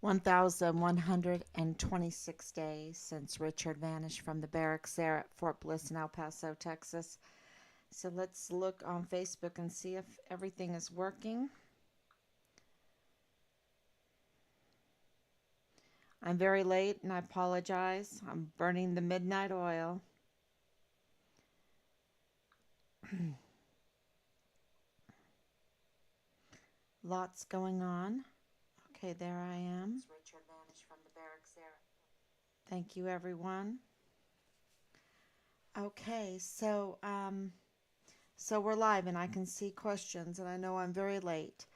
1,126 days since Richard vanished from the barracks there at Fort Bliss in El Paso, Texas. So let's look on Facebook and see if everything is working. I'm very late and I apologize. I'm burning the midnight oil. Lots going on. Okay, there I am. Richard vanished from the barracks there. Thank you, everyone. Okay, so we're live and I can see questions, and I know I'm very late,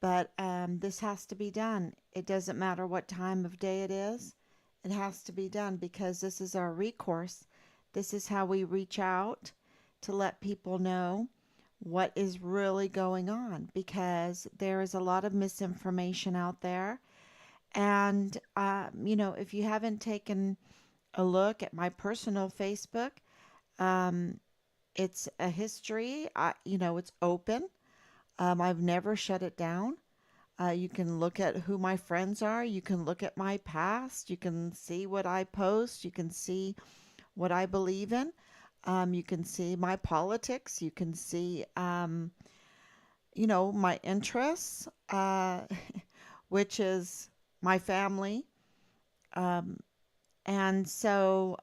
but this has to be done. It doesn't matter what time of day it is. It has to be done because this is our recourse. This is how we reach out to let people know what is really going on, because there is a lot of misinformation out there. And, if you haven't taken a look at my personal Facebook, um, it's a history. It's open. I've never shut it down. You can look at who my friends are. You can look at my past. You can see what I post. You can see what I believe in. You can see my politics. You can see, my interests, which is my family. Um, and so,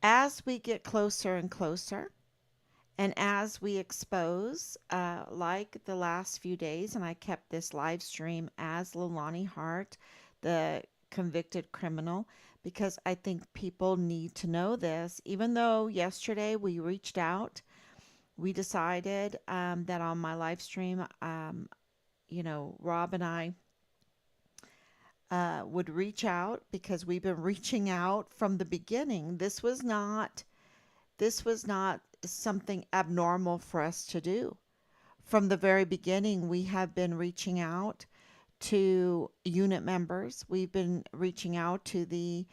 as we get closer and closer, and as we expose, like the last few days, and I kept this live stream as Leilani Hart, the convicted criminal, because I think people need to know this. Even though yesterday we reached out, we decided that on my live stream, Rob and I would reach out because we've been reaching out from the beginning. This was not something abnormal for us to do. From the very beginning, we have been reaching out to unit members. We've been reaching out to the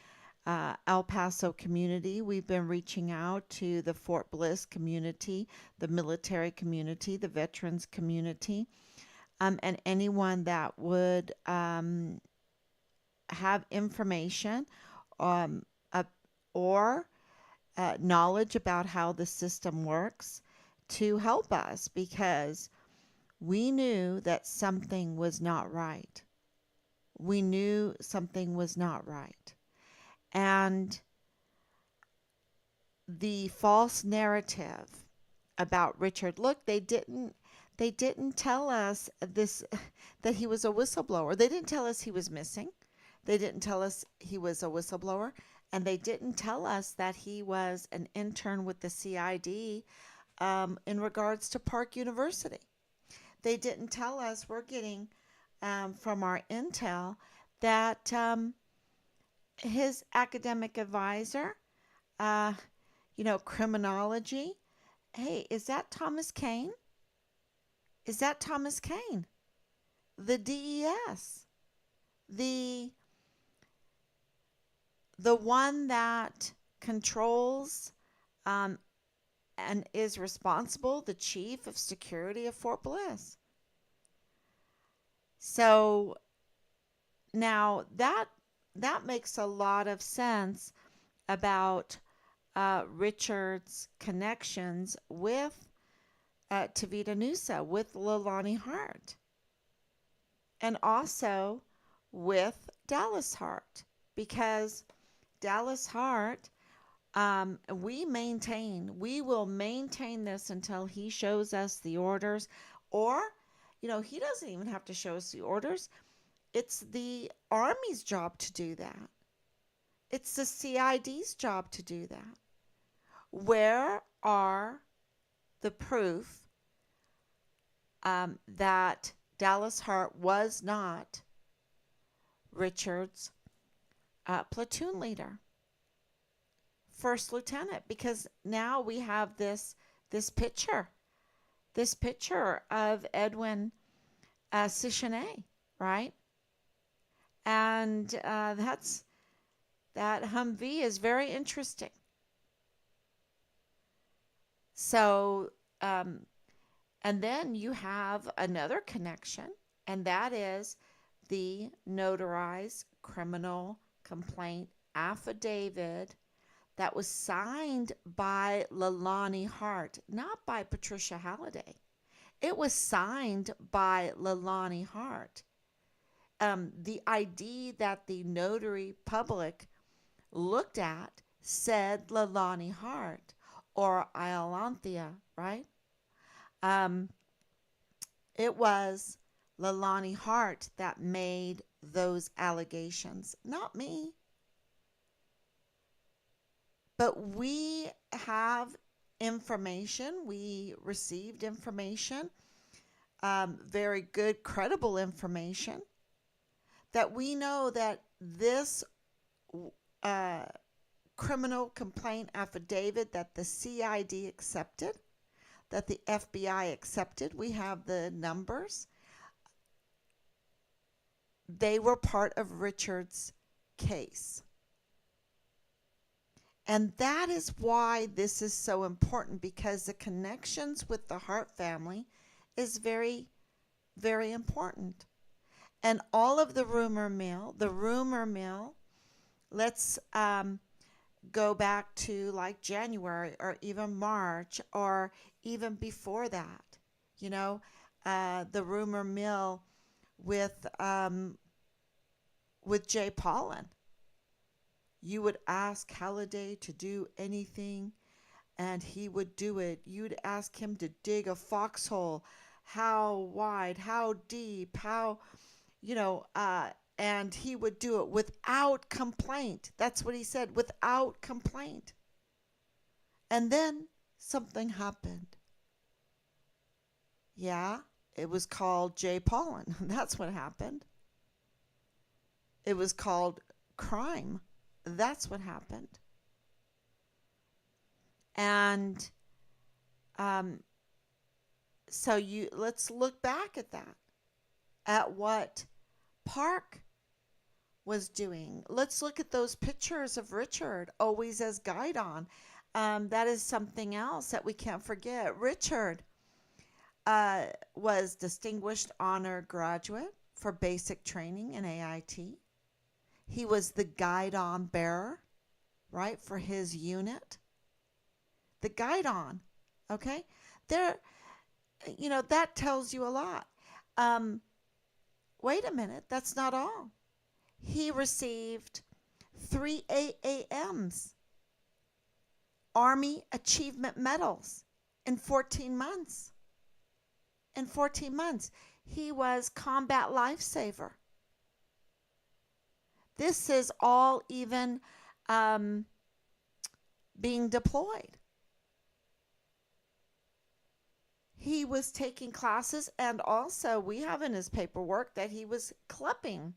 El Paso community. We've been reaching out to the Fort Bliss community, the military community, the veterans community, and anyone that would have information um, uh, or knowledge about how the system works to help us, because we knew that something was not right. We knew something was not right. And the false narrative about Richard, look, they didn't tell us this that he was a whistleblower. They didn't tell us he was missing. They didn't tell us he was a whistleblower, and they didn't tell us that he was an intern with the CID in regards to Park University. They didn't tell us, we're getting from our intel, that his academic advisor, uh, criminology, hey, is that Thomas Kane? Is that Thomas Kane? The DES, the the one that controls um, and is responsible, the chief of security of Fort Bliss. So now that makes a lot of sense about Richard's connections with Tavita Nusa, with Leilani Hart, and also with Dallas Hart, because Dallas Hart, we will maintain this until he shows us the orders, or, he doesn't even have to show us the orders. It's the Army's job to do that. It's the CID's job to do that. Where are the proof that Dallas Hart was not Richard's platoon leader, first lieutenant? Because now we have this picture, this picture of Edwin Cichonnet, right? And that Humvee is very interesting. So, and then you have another connection. and that is the notarized criminal complaint affidavit that was signed by Leilani Hart, not by Patricia Halliday. It was signed by Leilani Hart. The ID that the notary public looked at said Leilani Hart or Iolanthea, right? Um, it was Leilani Hart that made those allegations, not me. But we have information, we received information, very good, credible information, that we know that this uh, criminal complaint affidavit that the CID accepted, that the FBI accepted, we have the numbers, they were part of Richard's case. And that is why this is so important, because the connections with the Hart family is very, very important. And all of the rumor mill, let's go back to like January or even March or even before that, you know, the rumor mill with Jay Pollan. You would ask Halliday to do anything and he would do it. You'd ask him to dig a foxhole. How wide, how deep, how, you know, and he would do it without complaint. That's what he said, without complaint. And then something happened. Yeah, it was called Jay Pollan. That's what happened. It was called crime. That's what happened. And so let's look back at that, at what Park was doing. Let's look at those pictures of Richard always as guidon. That is something else that we can't forget. Richard was distinguished honor graduate for basic training in AIT. He was the guidon bearer, right, for his unit. The guidon, okay? There, you know, that tells you a lot. Wait a minute, that's not all. He received 3 AAMs, Army Achievement Medals, in 14 months. In 14 months, he was combat lifesaver. This is all even being deployed. He was taking classes, and also we have in his paperwork that he was CLEPing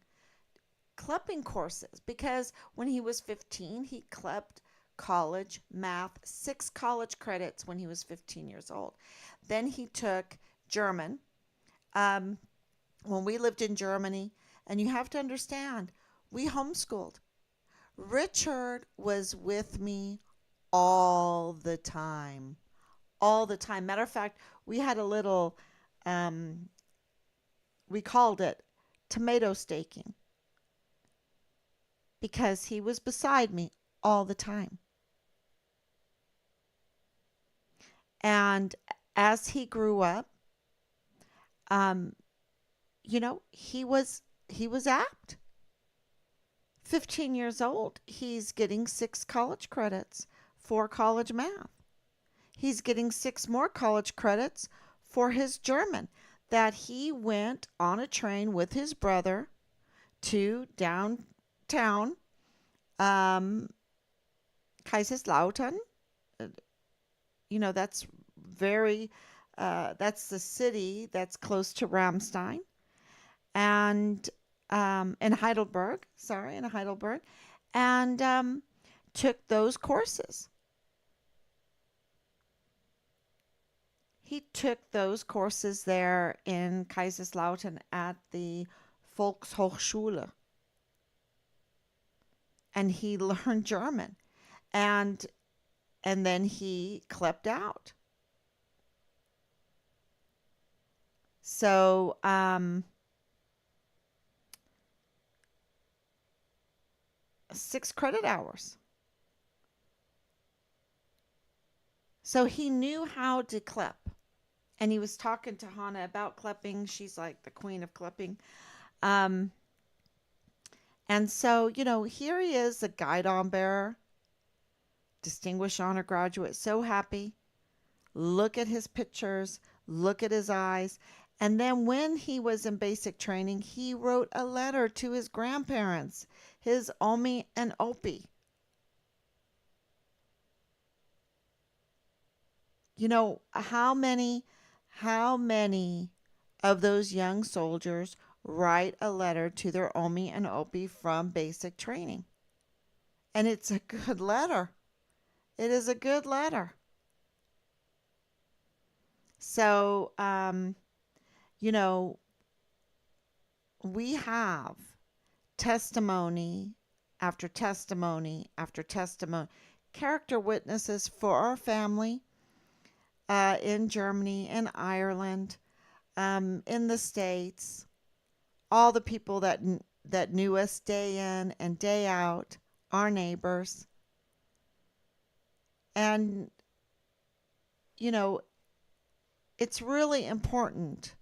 courses, because when he was 15, he CLEPed college math, 6 college credits when he was 15 years old. Then he took German when we lived in Germany, and you have to understand, we homeschooled. Richard was with me all the time. All the time. Matter of fact, we had a little, we called it tomato staking, because he was beside me all the time. And as he grew up, you know, he was apt. 15 years old, he's getting 6 college credits for college math. He's getting 6 more college credits for his German, that he went on a train with his brother to downtown Kaiserslautern. You know, that's that's the city that's close to Ramstein, and in Heidelberg, and took those courses. He took those courses there in Kaiserslautern at the Volkshochschule, and he learned German, and then he clept out. So 6 credit hours. So he knew how to clip. And he was talking to Hannah about clipping. She's like the queen of clipping. Um, and so, here he is, a guidon bearer, distinguished honor graduate, so happy. Look at his pictures, look at his eyes. And then when he was in basic training, he wrote a letter to his grandparents, his Omi and Opie. How many of those young soldiers write a letter to their Omi and Opie from basic training? And it's a good letter. It is a good letter. So, you know, we have testimony after testimony after testimony, character witnesses for our family in Germany, in Ireland, in the States, all the people that knew us day in and day out, our neighbors. And, you know, it's really important.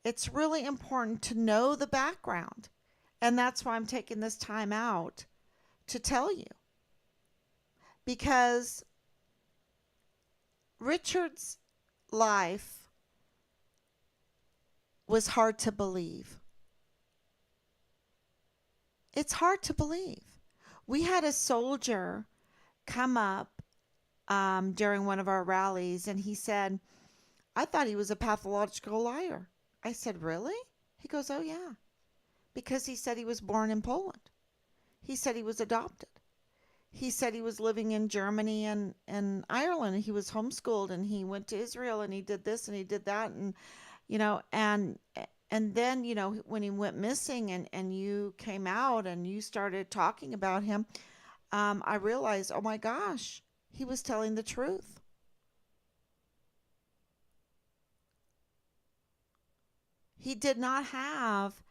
It's really important to know the background. And that's why I'm taking this time out to tell you. Because Richard's life was hard to believe. It's hard to believe. We had a soldier come up during one of our rallies, and he said, I thought he was a pathological liar. I said, really? He goes, oh, yeah. Because he said he was born in Poland. He said he was adopted. He said he was living in Germany and Ireland. He was homeschooled, and he went to Israel, and he did this and he did that. And, and then, when he went missing and you came out and you started talking about him, I realized, oh my gosh, he was telling the truth. He did not have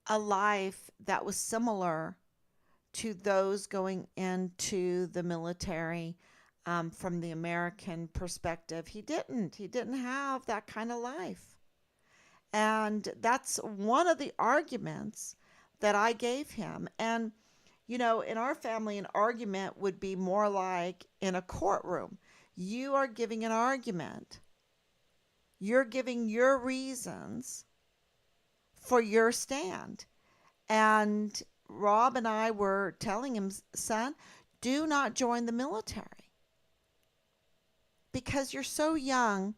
a life that was similar to those going into the military from the American perspective. He didn't. He didn't have that kind of life. And that's one of the arguments that I gave him. And, in our family, an argument would be more like in a courtroom. You are giving an argument. You're giving your reasons for your stand. And Rob and I were telling him, son, do not join the military because you're so young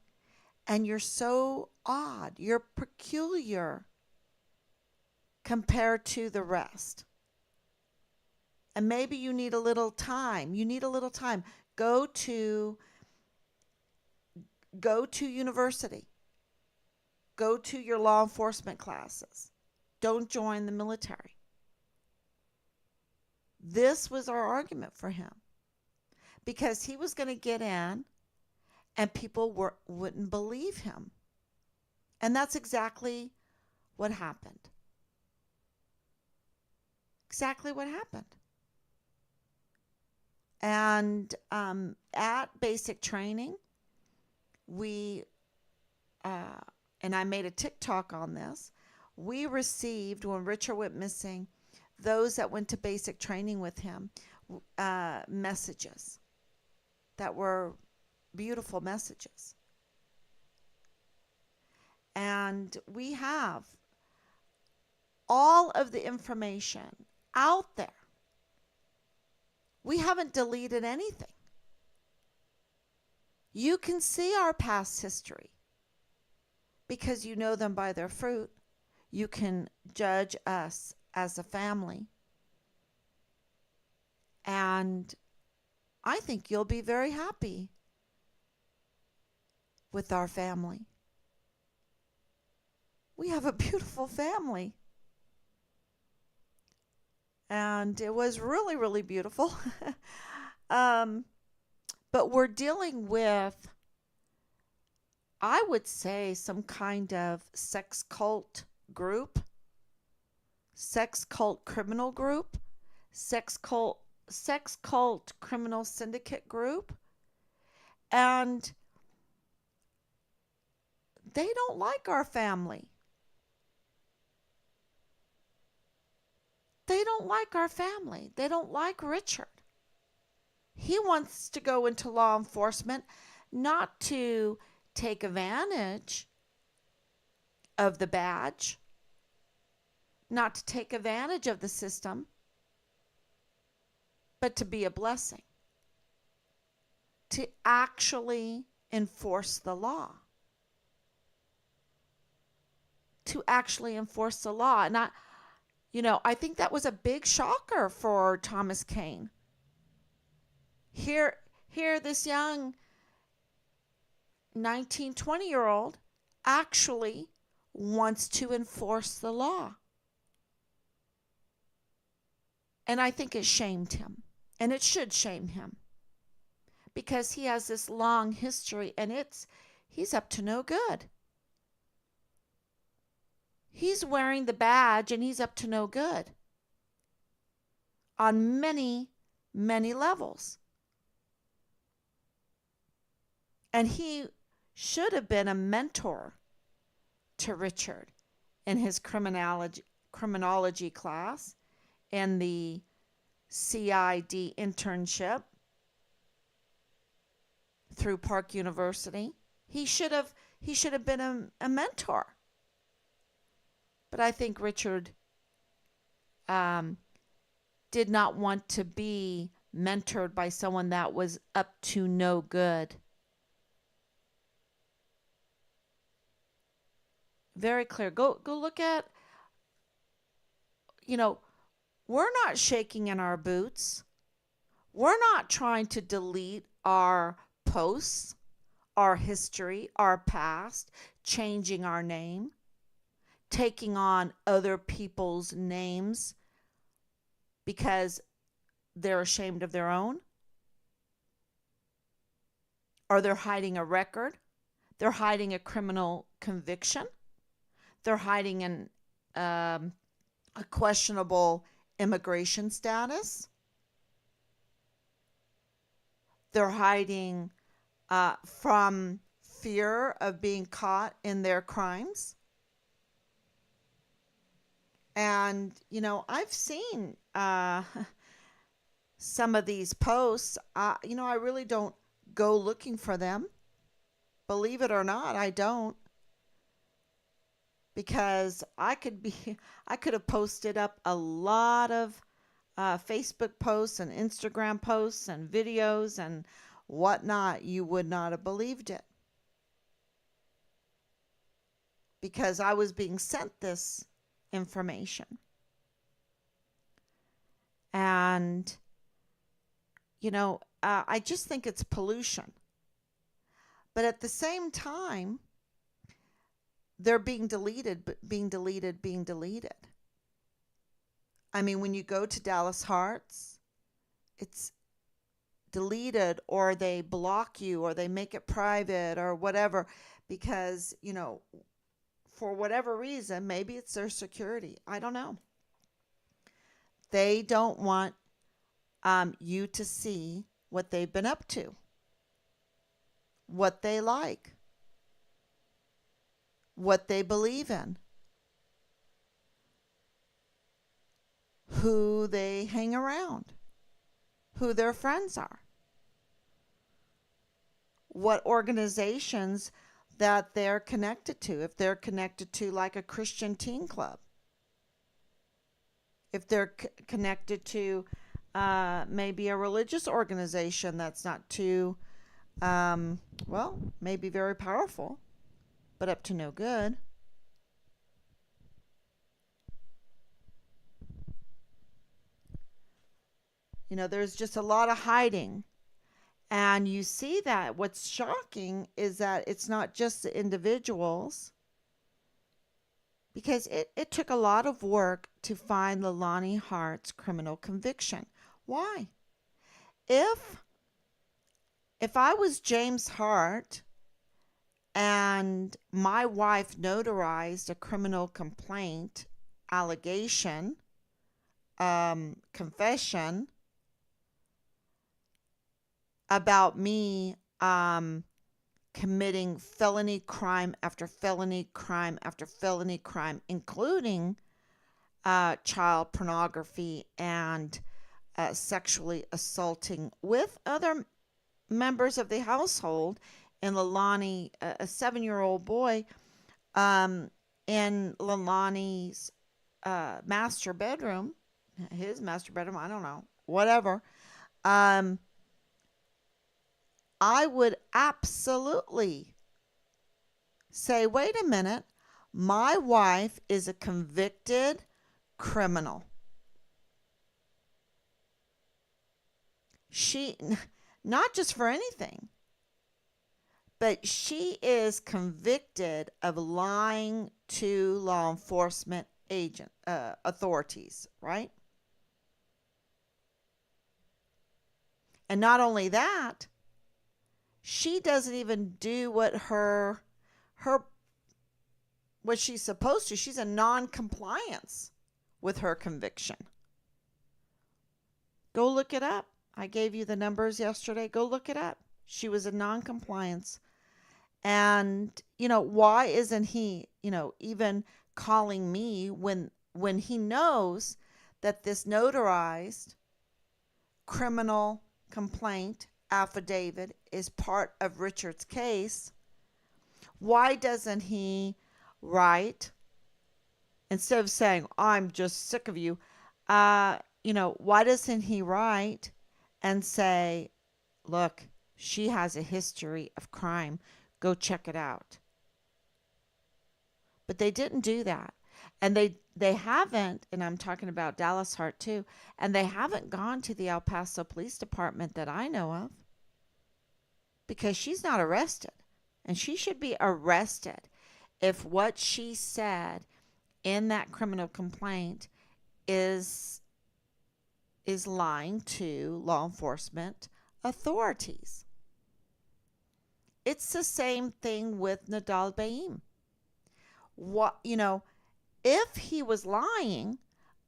and you're so odd. You're peculiar compared to the rest. And maybe you need a little time. You need a little time. Go to university. Go to your law enforcement classes. Don't join the military. This was our argument for him because he was going to get in and people wouldn't believe him. And that's exactly what happened. Exactly what happened. And at basic training, we and I made a TikTok on this. We received, when Richard went missing, those that went to basic training with him, messages that were beautiful messages. And we have all of the information out there. We haven't deleted anything. You can see our past history. Because you know them by their fruit, you can judge us as a family. And I think you'll be very happy with our family. We have a beautiful family. And it was really, really beautiful. But we're dealing with, I would say, some kind of sex cult group, sex cult criminal group sex cult sex cult criminal syndicate group, and they don't like our family. They don't like our family. They don't like Richard. He wants to go into law enforcement not to take advantage of the badge, not to take advantage of the system, but to be a blessing, to actually enforce the law. To actually enforce the law. And I think that was a big shocker for Thomas Kane. Here, this young 19, 20-year-old actually wants to enforce the law. And I think it shamed him. And it should shame him. Because he has this long history and he's up to no good. He's wearing the badge and he's up to no good. On many, many levels. And he should have been a mentor to Richard in his criminology class and the CID internship through Park University. He should have been a mentor. But I think Richard did not want to be mentored by someone that was up to no good. Very clear. Go look at, we're not shaking in our boots. We're not trying to delete our posts, our history, our past, changing our name, taking on other people's names because they're ashamed of their own, or they're hiding a record, they're hiding a criminal conviction, they're hiding a questionable immigration status, they're hiding from fear of being caught in their crimes. And, I've seen some of these posts. I really don't go looking for them. Believe it or not, I don't. Because I could have posted up a lot of Facebook posts and Instagram posts and videos and whatnot. You would not have believed it. Because I was being sent this information. And, I just think it's pollution. But at the same time, they're being deleted. I mean, when you go to Dallas Hearts, it's deleted, or they block you, or they make it private, or whatever, because, for whatever reason, maybe it's their security. I don't know. They don't want you to see what they've been up to, what they like, what they believe in, who they hang around, who their friends are, what organizations that they're connected to. If they're connected to like a Christian teen club, if they're connected to maybe a religious organization that's not too, maybe very powerful, but up to no good. There's just a lot of hiding. And you see that what's shocking is that it's not just the individuals, because it took a lot of work to find Leilani Hart's criminal conviction. Why? If I was James Hart and my wife notarized a criminal complaint allegation confession about me committing felony crime after felony crime after felony crime, including child pornography and sexually assaulting with other members of the household, and Leilani, a 7-year-old boy, um, in Leilani's master bedroom, his master bedroom, I don't know, whatever. Um, I would absolutely say, wait a minute, my wife is a convicted criminal. She, not just for anything, but she is convicted of lying to law enforcement authorities, right? And not only that, she doesn't even do her what she's supposed to. She's a non-compliance with her conviction. Go look it up. I gave you the numbers yesterday. Go look it up. She was a non-compliance. And, why isn't he, even calling me when he knows that this notarized criminal complaint affidavit is part of Richard's case? Why doesn't he write, instead of saying, I'm just sick of you, why doesn't he write and say, look, she has a history of crime. Go check it out. But they didn't do that. And they haven't, and I'm talking about Dallas Hart too, and they haven't gone to the El Paso Police Department that I know of, because she's not arrested. And she should be arrested if what she said in that criminal complaint is lying to law enforcement authorities. It's the same thing with Nadal Baim. If he was lying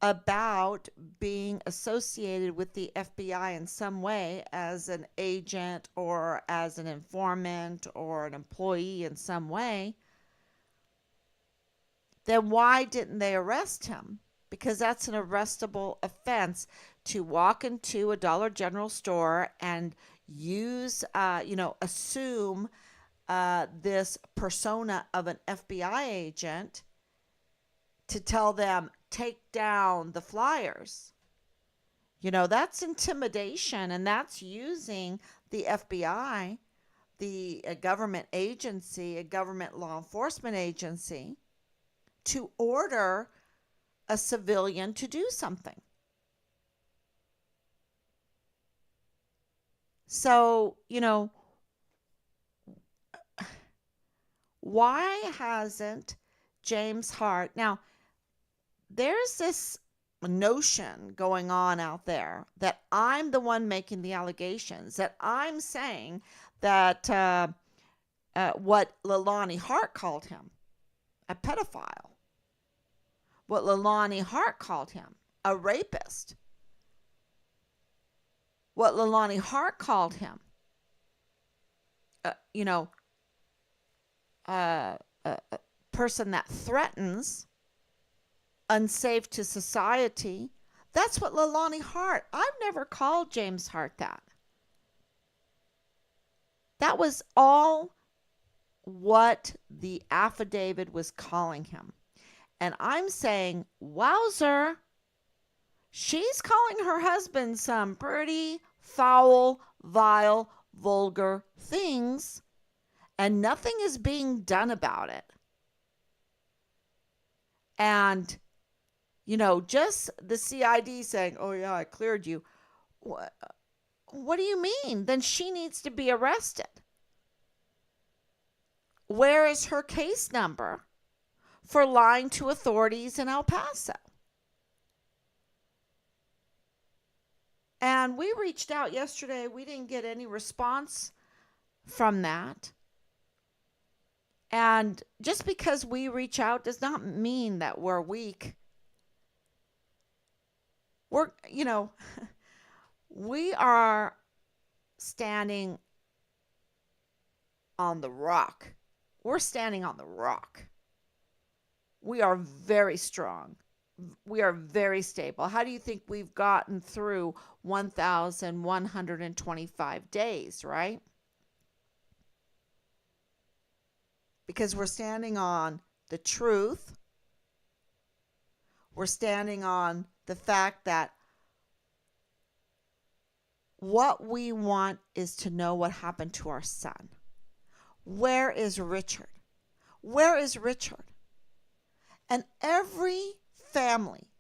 about being associated with the FBI in some way as an agent or as an informant or an employee in some way, then why didn't they arrest him? Because that's an arrestable offense to walk into a Dollar General store and assume this persona of an FBI agent to tell them, take down the flyers. That's intimidation, and that's using the FBI, a government agency, a government law enforcement agency, to order a civilian to do something. So, why hasn't James Hart? Now, there's this notion going on out there that I'm the one making the allegations, that I'm saying that what Leilani Hart called him, a pedophile, what Leilani Hart called him, a rapist, what Leilani Hart called him, a person that threatens, unsafe to society. That's what Leilani Hart. I've never called James Hart that. That was all what the affidavit was calling him. And I'm saying, wowzer, she's calling her husband some pretty foul, vile, vulgar things, and nothing is being done about it. And, just the CID saying, oh, yeah, I cleared you. What do you mean? Then she needs to be arrested. Where is her case number for lying to authorities in El Paso? And we reached out yesterday. We didn't get any response from that. And just because we reach out does not mean that we're weak. we're, we are standing on the rock. We're standing on the rock. We are very strong. We are very stable. How do you think we've gotten through 1,125 days, right? Because we're standing on the truth. We're standing on the fact that what we want is to know what happened to our son. Where is Richard? Where is Richard? And every family,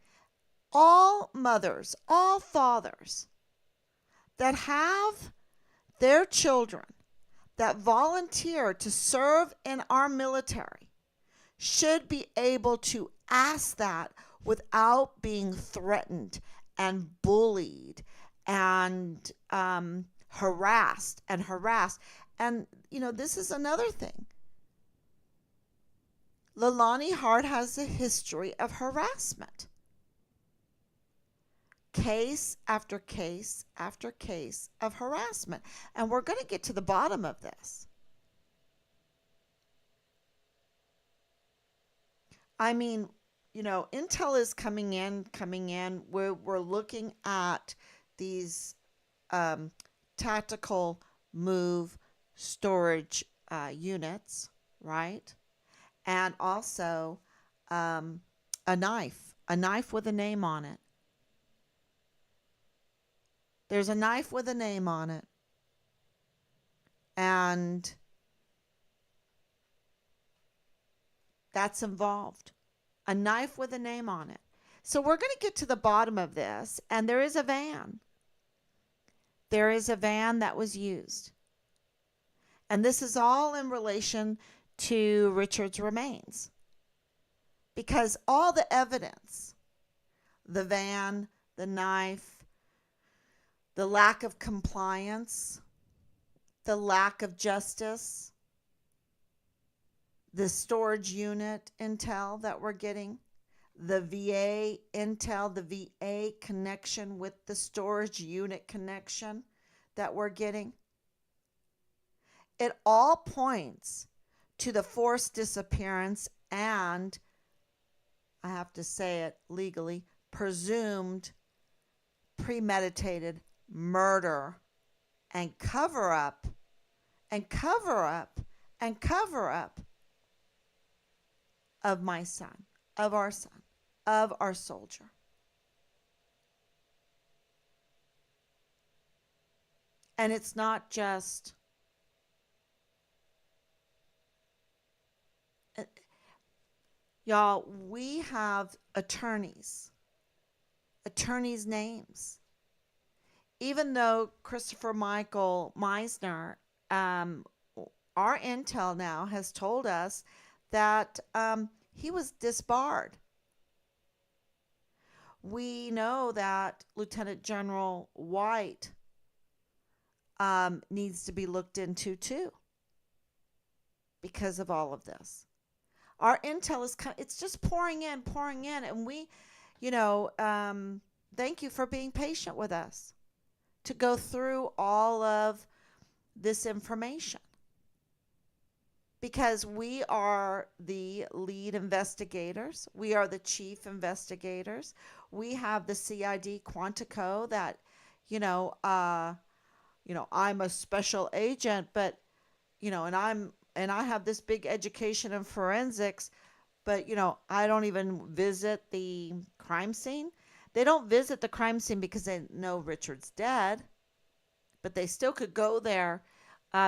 all mothers, all fathers that have their children that volunteer to serve in our military should be able to ask that without being threatened and bullied and harassed and harassed. And, this is another thing. Leilani Hart has a history of harassment. Case after case after case of harassment. And we're going to get to the bottom of this. I mean, intel is coming in. We're looking at these tactical move storage units, right? And also a knife with a name on it. There's a knife with a name on it. And that's involved. A knife with a name on it. So we're going to get to the bottom of this, and there is a van. There is a van that was used. And this is all in relation to Richard's remains. Because all the evidence, the van, the knife, the lack of compliance, the lack of justice, the storage unit intel that we're getting, the VA intel, the VA connection with the storage unit connection that we're getting, it all points to the forced disappearance and, I have to say it legally, presumed premeditated murder and cover up and cover up and cover up of my son, of our son, of our soldier. And it's not just y'all, we have attorneys names. Even though Christopher Michael Meisner, our intel now has told us that he was disbarred. We know that Lieutenant General White needs to be looked into too because of all of this. Our intel it's just pouring in, and we, thank you for being patient with us to go through all of this information. Because we are the lead investigators. We are the chief investigators. We have the CID Quantico that, I'm a special agent, but, and I have this big education in forensics, but, I don't even visit the crime scene. They don't visit the crime scene because they know Richard's dead, but they still could go there.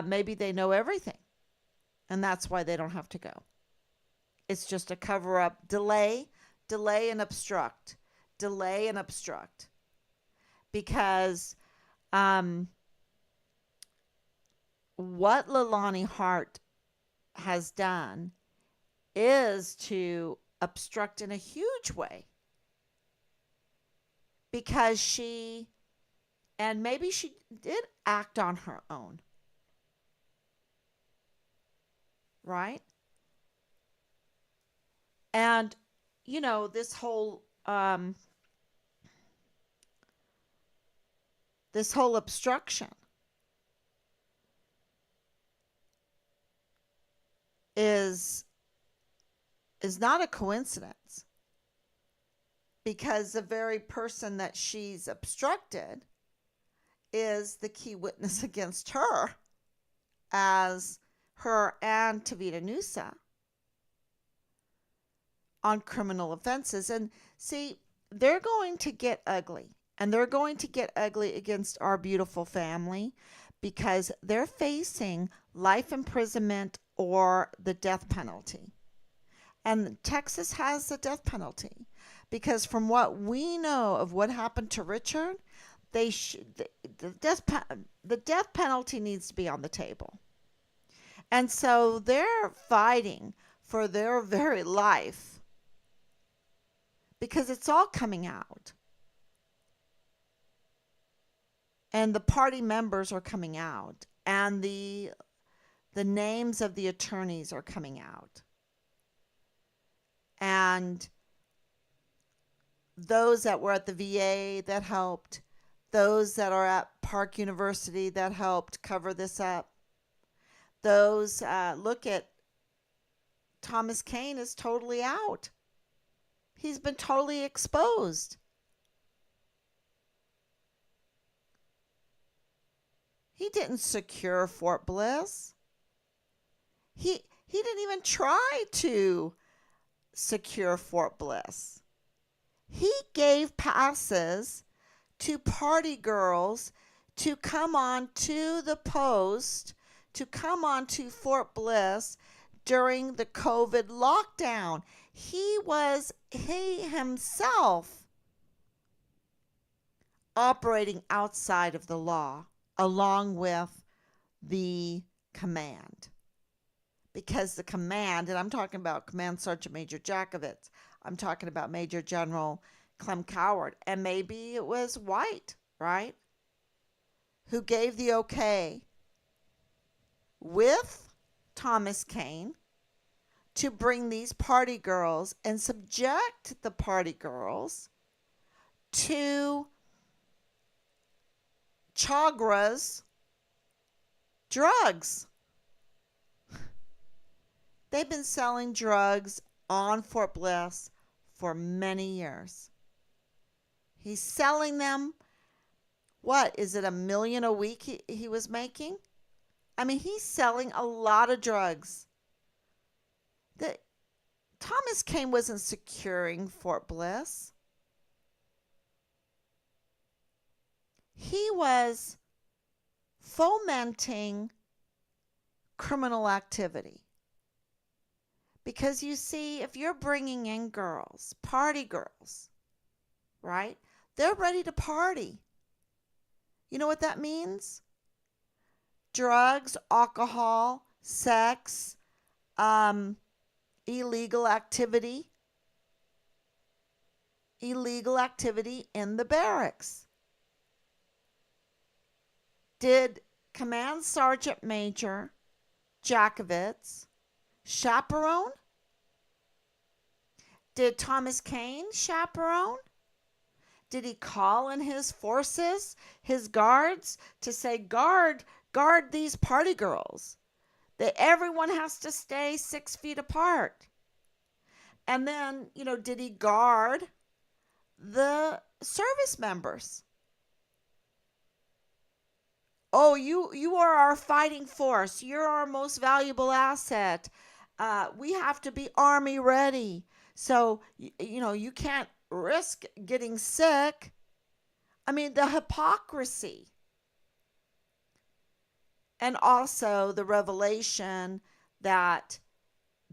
Maybe they know everything. And that's why they don't have to go. It's just a cover up, delay and obstruct. Delay and obstruct. Because what Leilani Hart has done is to obstruct in a huge way. Because and maybe she did act on her own. Right? And, this whole This whole obstruction is is not a coincidence, because the very person that she's obstructed is the key witness against her, as her and Tavita Nusa, on criminal offenses. And see, they're going to get ugly. And they're going to get ugly against our beautiful family, because they're facing life imprisonment or the death penalty. And Texas has the death penalty, because from what we know of what happened to Richard, the death penalty needs to be on the table. And so they're fighting for their very life, because it's all coming out. And the party members are coming out, and the names of the attorneys are coming out. And those that were at the VA that helped, those that are at Park University that helped cover this up, those look at Thomas Kane is totally out. He's been totally exposed. He didn't secure Fort Bliss. He didn't even try to secure Fort Bliss. He gave passes to party girls to come on to the post, to come on to Fort Bliss during the COVID lockdown. He himself operating outside of the law, along with the command. Because the command, and I'm talking about Command Sergeant Major Jakovitz, I'm talking about Major General Clem Coward, and maybe it was White, right, who gave the okay with Thomas Kane to bring these party girls and subject the party girls to Chagra's drugs. They've been selling drugs on Fort Bliss for many years. He's selling them. What is it, $1 million a week he was making? I mean, he's selling a lot of drugs. Thomas Kane wasn't securing Fort Bliss. He was fomenting criminal activity. Because you see, if you're bringing in girls, party girls, right? They're ready to party. You know what that means? Drugs, alcohol, sex, illegal activity in the barracks. Did Command Sergeant Major Jakovitz chaperone? Did Thomas Kane chaperone? Did he call in his forces, his guards, to say, guard these party girls? That everyone has to stay 6 feet apart. And then, did he guard the service members? Oh, you are our fighting force. You're our most valuable asset. We have to be army ready. So, you can't risk getting sick. I mean, the hypocrisy. And also the revelation that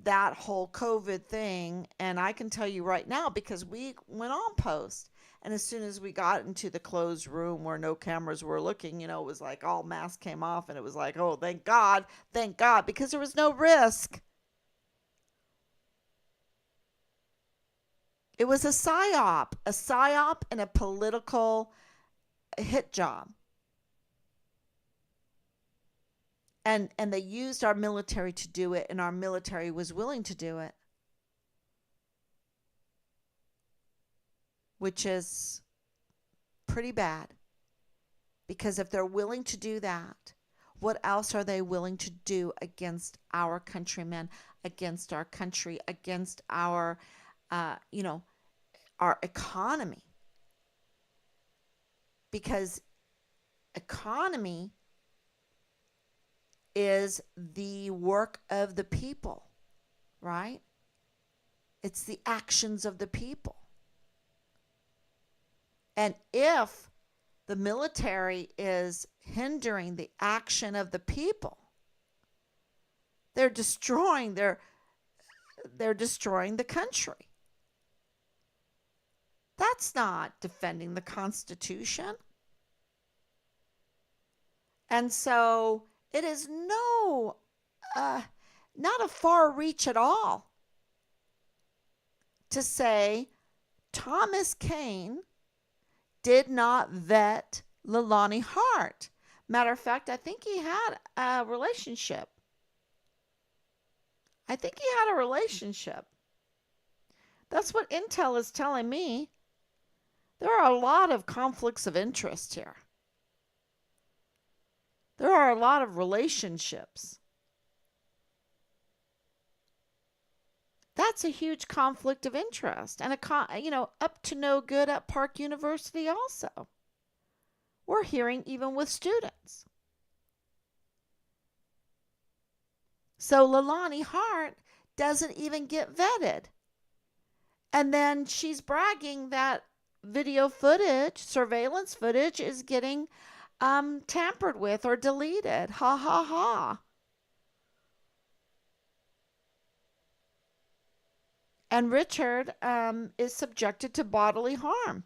whole COVID thing, and I can tell you right now, because we went on post, and as soon as we got into the closed room where no cameras were looking, it was like all masks came off, and it was like, oh, thank God, because there was no risk. It was a psyop and a political hit job. And they used our military to do it, and our military was willing to do it. Which is pretty bad. Because if they're willing to do that, what else are they willing to do against our countrymen, against our country, against our, you know, our economy? Because economy is the work of the people, right? It's the actions of the people. And if the military is hindering the action of the people, they're destroying they're destroying the country. That's not defending the Constitution. And so it is not a far reach at all to say Thomas Kane did not vet Leilani Hart. Matter of fact, I think he had a relationship. That's what Intel is telling me. There are a lot of conflicts of interest here. There are a lot of relationships. That's a huge conflict of interest, and up to no good at Park University also. We're hearing even with students. So Leilani Hart doesn't even get vetted. And then she's bragging that video footage, surveillance footage, is getting tampered with or deleted. Ha ha ha. And Richard is subjected to bodily harm.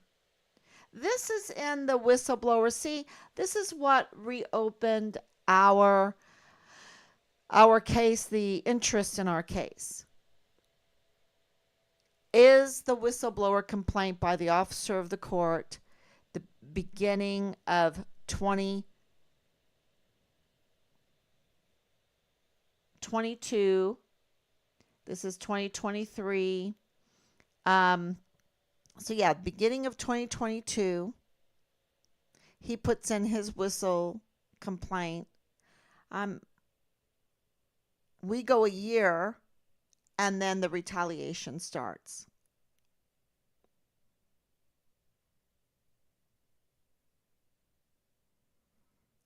This is in the whistleblower. See, this is what reopened our case, the interest in our case. Is the whistleblower complaint by the officer of the court the beginning of 2022? This is 2023. So yeah, beginning of 2022, he puts in his whistle complaint. We go a year, and then the retaliation starts.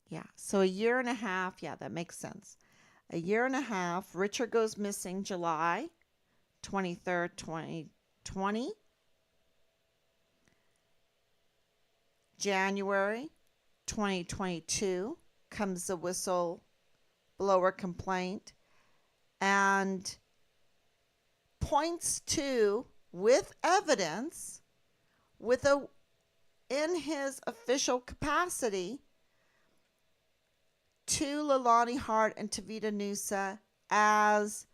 Yeah, so a year and a half. Yeah, that makes sense. A year and a half. Richard goes missing July 23rd, 2020. January 2022 comes the whistleblower complaint and points to, with evidence, in his official capacity, to Leilani Hart and Tavita Nusa as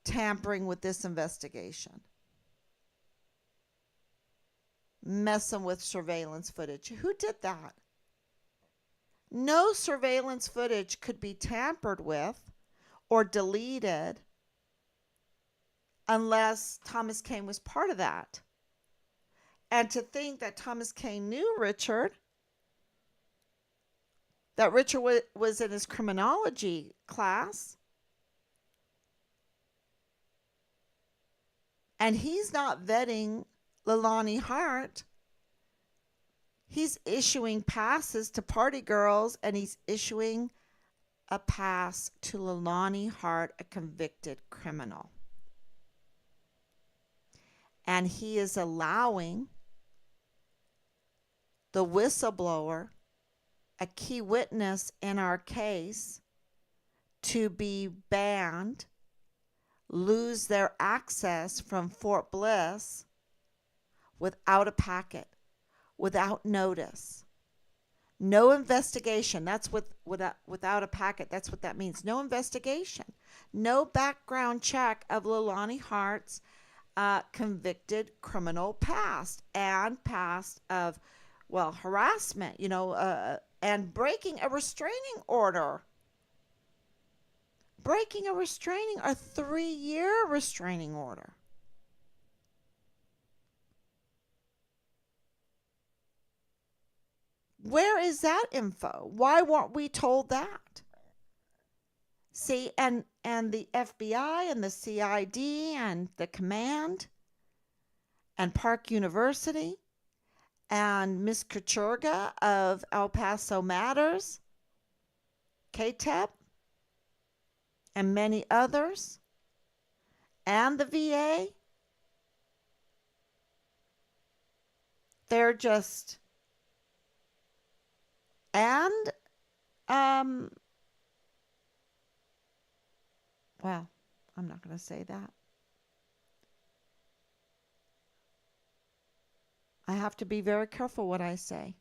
tampering with this investigation, messing with surveillance footage. Who did that? No surveillance footage could be tampered with or deleted unless Thomas Kane was part of that. And to think that Thomas Kane knew Richard, that Richard was in his criminology class, and he's not vetting Leilani Hart. He's issuing passes to party girls, and he's issuing a pass to Leilani Hart, a convicted criminal. And he is allowing the whistleblower, a key witness in our case, to be banned, lose their access from Fort Bliss without a packet, without notice. No investigation. That's without a packet. That's what that means. No investigation. No background check of Leilani Hart's convicted criminal past and past of, harassment, and breaking a restraining order. Breaking a 3-year restraining order. Where is that info? Why weren't we told that? See, and the FBI and the CID and the command and Park University and Miss Kuchurga of El Paso Matters, KTEP, and many others, and the VA, they're just, and, well, I'm not going to say that. I have to be very careful what I say.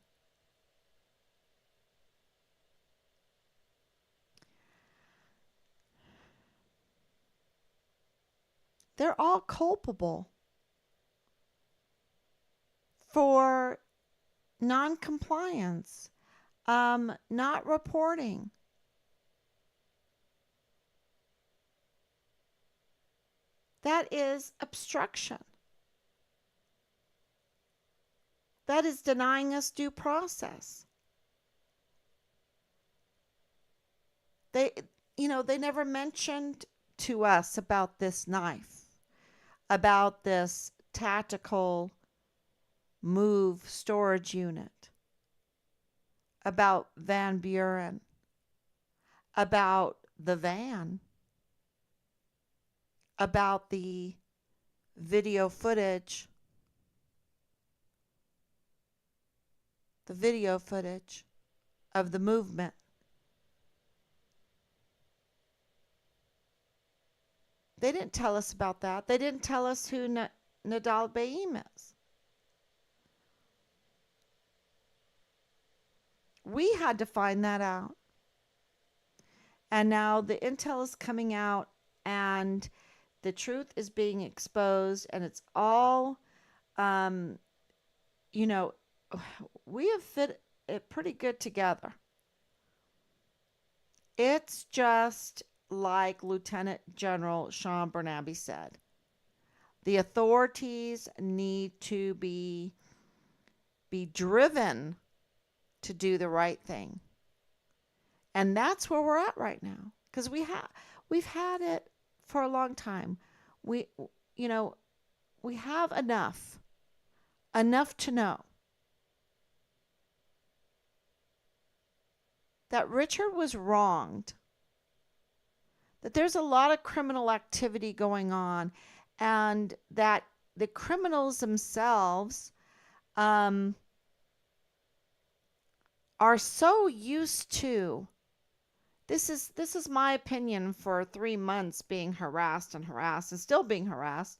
They're all culpable for non-compliance, not reporting. That is obstruction. That is denying us due process. They, they never mentioned to us about this knife, about this tactical move storage unit, about Van Buren, about the van, about the video footage, of the movement. They didn't tell us about that. They didn't tell us who Nadal Baim is. We had to find that out. And now the intel is coming out and the truth is being exposed, and it's all, we have fit it pretty good together. It's just like Lieutenant General Sean Bernabe said. The authorities need to be driven to do the right thing. And that's where we're at right now, because we've had it for a long time. We have enough to know that Richard was wronged, that there's a lot of criminal activity going on, and that the criminals themselves are so used to, this is my opinion, for 3 months being harassed and still being harassed,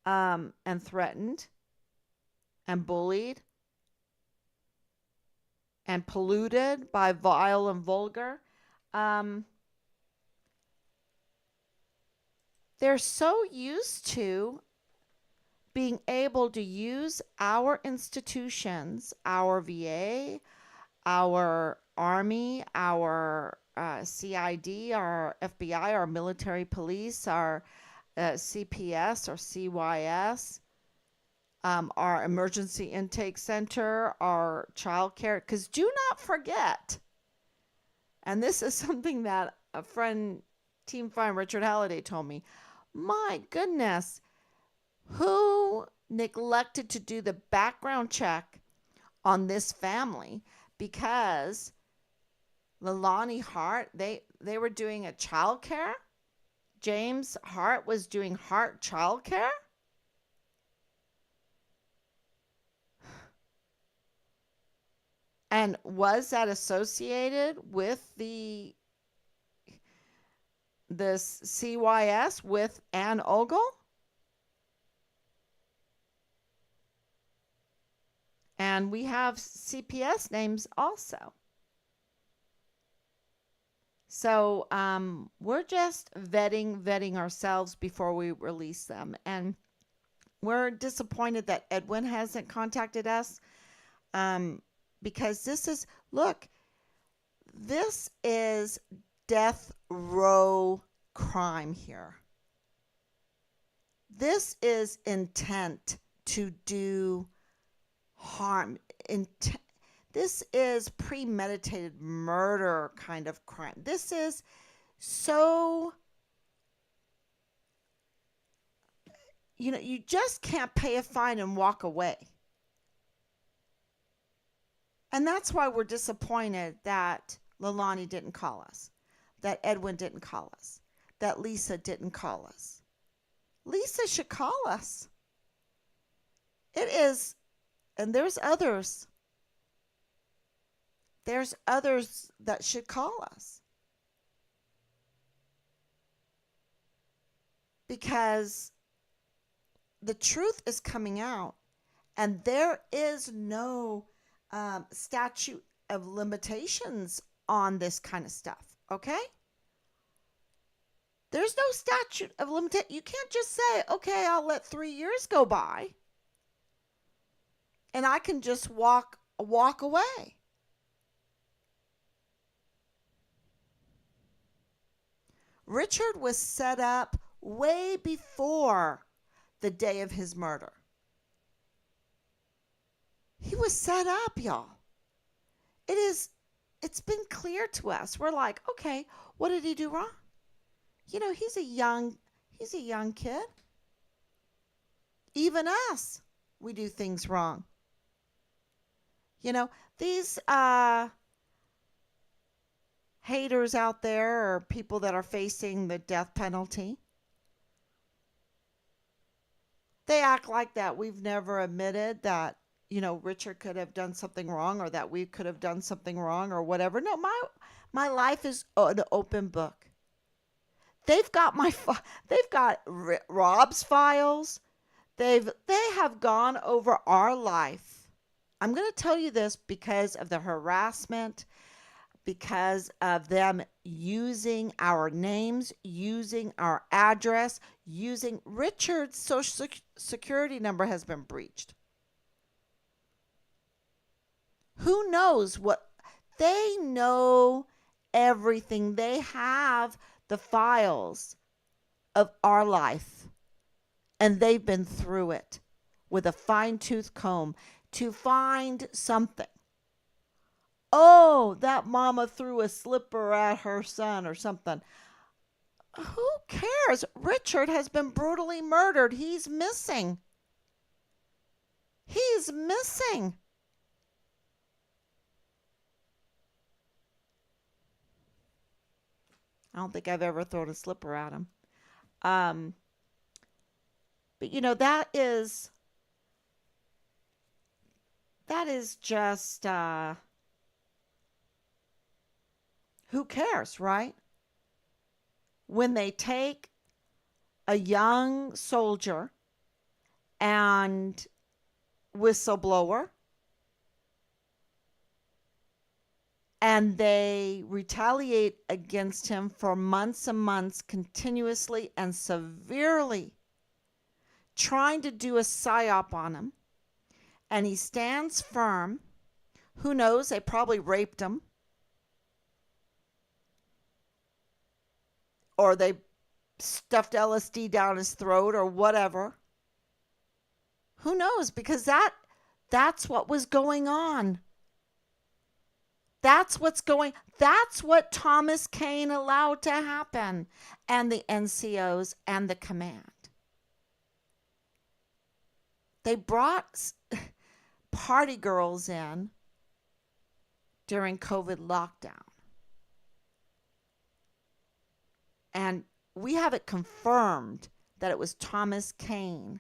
and threatened and bullied and polluted by vile and vulgar. They're so used to being able to use our institutions, our VA, our Army, our CID, our FBI, our military police, our CPS or CYS, our emergency intake center, our child care. Because do not forget, and this is something that a friend, Team Fine Richard Halliday, told me, my goodness, who neglected to do the background check on this family? Because Leilani Hart, they were doing a child care. James Hart was doing Hart child care. And was that associated with the CYS with Ann Ogle? And we have CPS names also. So we're just vetting ourselves before we release them. And we're disappointed that Edwin hasn't contacted us, because this is death row crime here. This is intent to do harm. This is premeditated murder kind of crime. This is so, you just can't pay a fine and walk away. And that's why we're disappointed that Leilani didn't call us, that Edwin didn't call us, that Lisa didn't call us. Lisa should call us. It is, and there's others. There's others that should call us. Because the truth is coming out, and there is no statute of limitations on this kind of stuff, okay? There's no statute of limitation. You can't just say, okay, I'll let 3 years go by and I can just walk away. Richard was set up way before the day of his murder. He was set up, y'all. It's been clear to us. We're like, okay, what did he do wrong? He's a young kid. Even us, we do things wrong. These haters out there, or people that are facing the death penalty, they act like that we've never admitted that, Richard could have done something wrong, or that we could have done something wrong, or whatever. No, my life is an open book. They've got Rob's files. They have gone over our life. I'm going to tell you this because of the harassment, because of them using our names, using our address, using Richard's social security number has been breached. Who knows what? They know everything. They have the files of our life, and they've been through it with a fine-tooth comb to find something. Oh, that mama threw a slipper at her son or something. Who cares? Richard has been brutally murdered. He's missing. He's missing. I don't think I've ever thrown a slipper at him. But that is just who cares, right? When they take a young soldier and whistleblower and they retaliate against him for months and months, continuously and severely, trying to do a psyop on him, and he stands firm. Who knows? They probably raped him, or they stuffed LSD down his throat, or whatever. Who knows? Because that's what was going on. That's what Thomas Kane allowed to happen, and the NCOs and the command. They brought party girls in during COVID lockdown. And we have it confirmed that it was Thomas Kane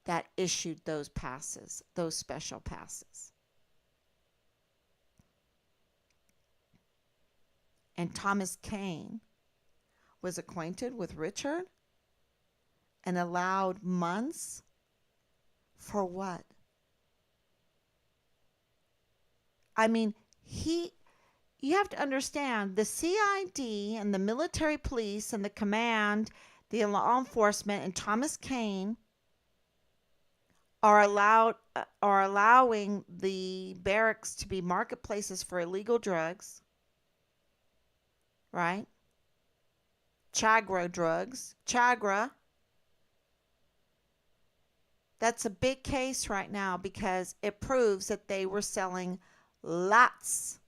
that issued those passes, those special passes. And Thomas Kane was acquainted with Richard and allowed months for what? I mean, you have to understand, the CID and the military police and the command, the law enforcement, and Thomas Kane are allowing the barracks to be marketplaces for illegal drugs, right? Chagra drugs, Chagra. That's a big case right now because it proves that they were selling lots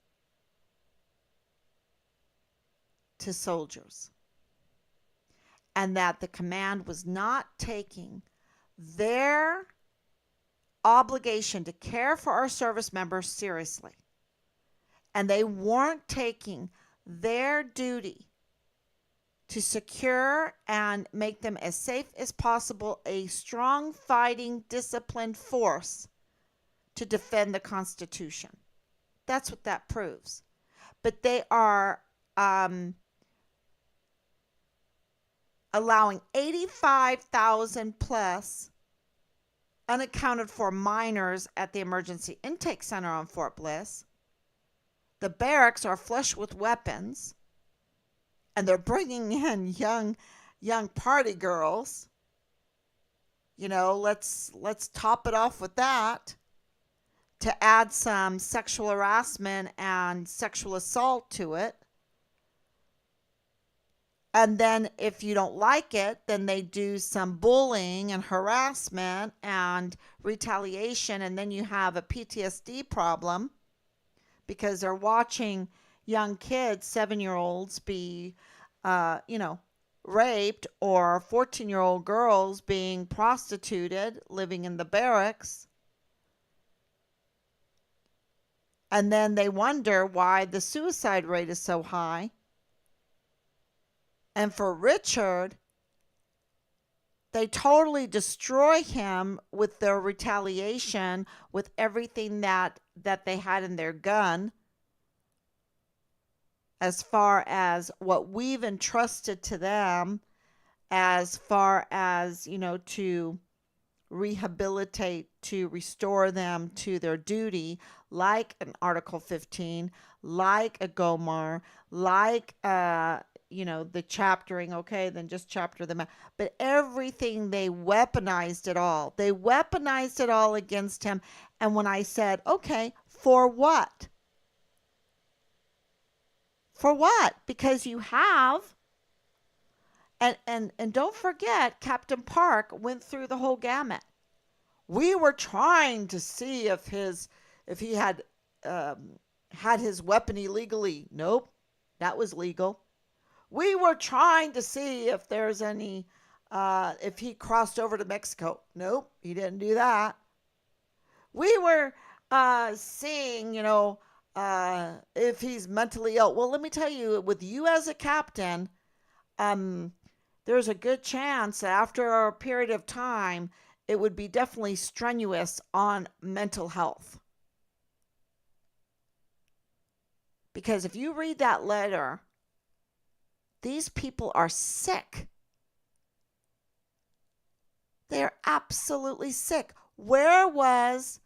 to soldiers and that the command was not taking their obligation to care for our service members seriously. And they weren't taking their duty to secure and make them as safe as possible a strong, fighting, disciplined force to defend the Constitution. That's what that proves. But they are allowing 85,000 plus unaccounted for minors at the emergency intake center on Fort Bliss. The barracks are flush with weapons, and they're bringing in young party girls. You know, let's top it off with that to add some sexual harassment and sexual assault to it. And then if you don't like it, then they do some bullying and harassment and retaliation, and then you have a PTSD problem because they're watching young kids, 7-year-olds, be, raped, or 14-year-old girls being prostituted, living in the barracks. And then they wonder why the suicide rate is so high. And for Richard, they totally destroy him with their retaliation, with everything that they had in their gun, as far as what we've entrusted to them, as far as, to rehabilitate, to restore them to their duty, like an Article 15, like a GOMAR, like the chaptering. Okay, then just chapter them out. But everything, they weaponized it all. They weaponized it all against him. And when I said, okay, for what? For what? Because you have, and don't forget, Captain Park went through the whole gamut. We were trying to see if he had his weapon illegally. Nope, that was legal. We were trying to see if there's any, if he crossed over to Mexico. Nope, he didn't do that. We were seeing, if he's mentally ill. Well, let me tell you, with you as a captain, there's a good chance that after a period of time, it would be definitely strenuous on mental health. Because if you read that letter, these people are sick. They're absolutely sick. Where was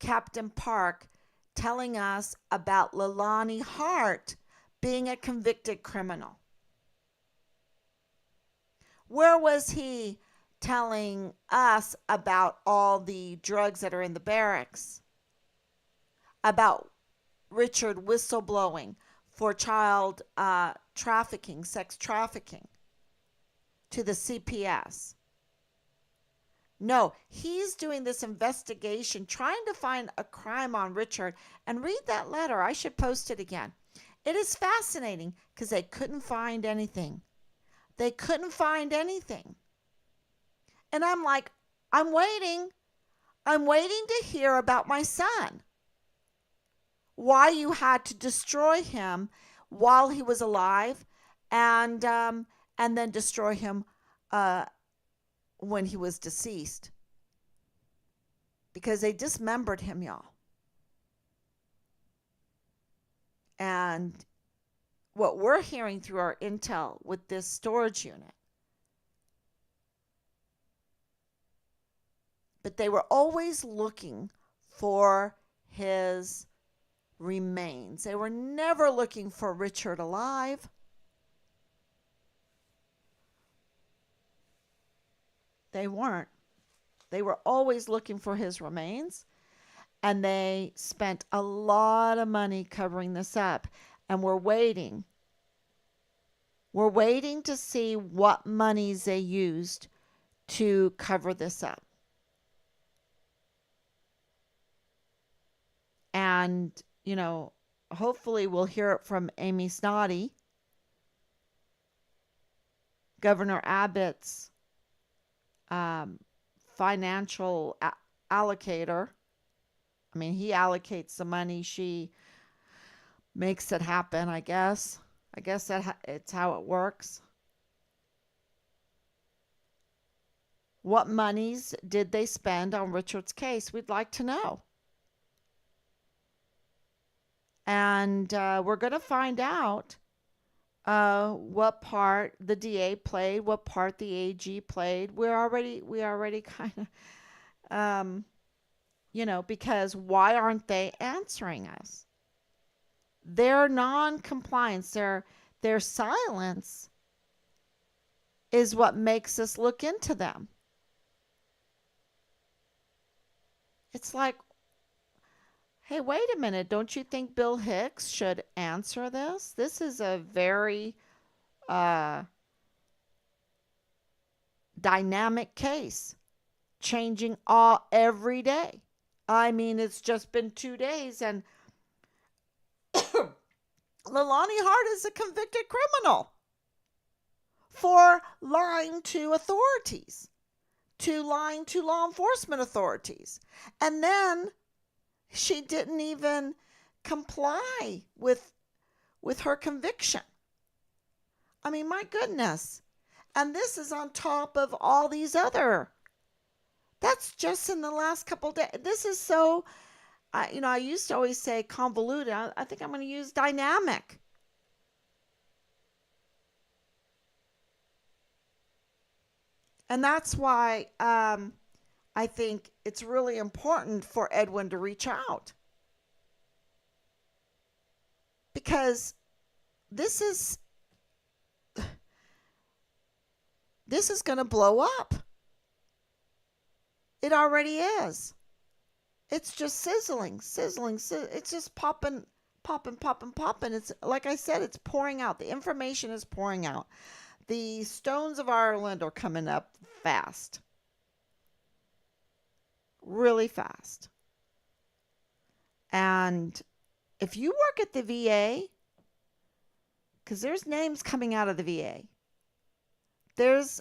Captain Park telling us about Leilani Hart being a convicted criminal? Where was he telling us about all the drugs that are in the barracks? About Richard whistleblowing for child trafficking, sex trafficking to the CPS? No, he's doing this investigation, trying to find a crime on Richard. And read that letter. I should post it again. It is fascinating because they couldn't find anything. They couldn't find anything. And I'm like, I'm waiting. I'm waiting to hear about my son. Why you had to destroy him while he was alive, and then destroy him when he was deceased, because they dismembered him, y'all. And what we're hearing through our intel with this storage unit, but they were always looking for his remains. They were never looking for Richard alive. They weren't. They were always looking for his remains, and they spent a lot of money covering this up. And we're waiting. We're waiting to see what monies they used to cover this up. And, you know, hopefully we'll hear it from Amy Snoddy, Governor Abbott's um, financial allocator. I mean, he allocates the money, she makes it happen, I guess. I guess it's how it works. What monies did they spend on Richard's case? We'd like to know. And we're going to find out what part the DA played, what part the AG played. We already kind of, because why aren't they answering us? Their non-compliance, their silence is what makes us look into them. It's like, hey, wait a minute. Don't you think Bill Hicks should answer this? This is a very uh, dynamic case, changing all every day. I mean, it's just been 2 days, and Leilani Hart is a convicted criminal for lying to authorities, to lying to law enforcement authorities. And then she didn't even comply with her conviction. I mean, my goodness. And this is on top of all these other. That's just in the last couple of days. This is so, I used to always say convoluted. I think I'm going to use dynamic. And that's why I think it's really important for Edwin to reach out. Because this is going to blow up. It already is. It's just sizzling. It's just popping. It's like I said, it's pouring out. The information is pouring out. The stones of Ireland are coming up fast. Really fast. And if you work at the VA, because there's names coming out of the VA. There's